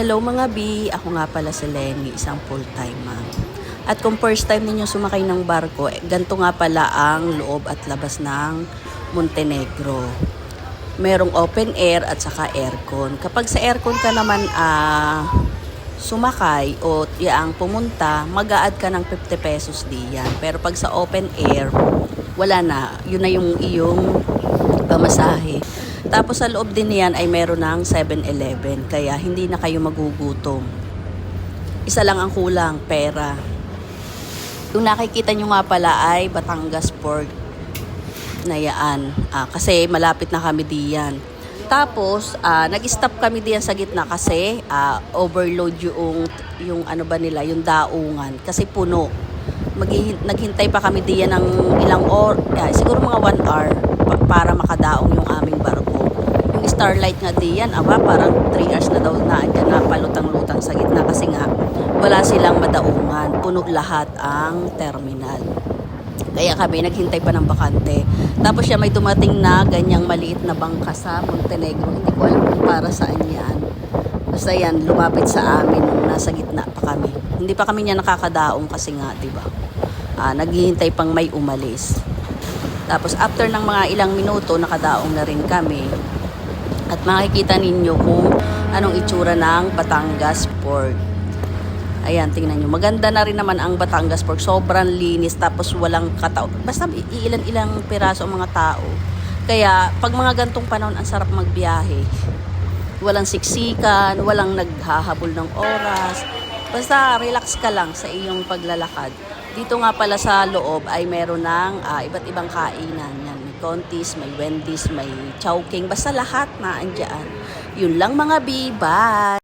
Hello mga B, ako nga pala si Lenny, isang full-time ma'am. At kung first time ninyo sumakay ng barko, ganito nga pala ang loob at labas ng Montenegro. Merong open air at saka aircon. Kapag sa aircon ka naman sumakay o yaang pumunta, mag-a-add ka ng 50 pesos diyan. Pero pag sa open air, wala na. Yun na yung iyong pamasahe. Tapos sa loob din niyan ay meron ng 7-Eleven, kaya hindi na kayo magugutom. Isa lang ang kulang, pera. Yung nakikita nyo nga pala ay Batangas Port na yan, kasi malapit na kami diyan. Tapos nag-stop kami diyan sa gitna kasi overload yung ano ba nila, yung daungan kasi puno. Naghintay pa kami diyan ng ilang siguro mga 1 hour para makadaong yung aming barko. Yung Starlight nga diyan, parang 3 hours na daw na palutang-lutang sa gitna kasi nga wala silang madaungan, puno lahat ang terminal. Kaya kami naghintay pa ng bakante. Tapos siya may dumating na ganyang maliit na bangka sa Montenegro. Hindi ko alam kung para saan yan. Basta yan, lumapit sa amin nung nasa gitna pa kami. Hindi pa kami niya nakakadaong kasi nga, diba? Naghihintay pang may umalis. Tapos after ng mga ilang minuto, nakadaong na rin kami. At makikita ninyo kung anong itsura ng Batangas Port. Ayan, tingnan nyo. Maganda na rin naman ang Batangas Port. Sobrang linis, tapos walang katao. Basta ilan-ilang piraso ang mga tao. Kaya, pag mga gantong panahon, ang sarap magbiyahe. Walang siksikan, walang naghahabol ng oras. Basta relax ka lang sa iyong paglalakad. Dito nga pala sa loob ay meron ng iba't ibang kainan. Yan, may Contis, may Wendy's, may Chowking. Basta lahat na andyan. Yun lang mga B. Bye!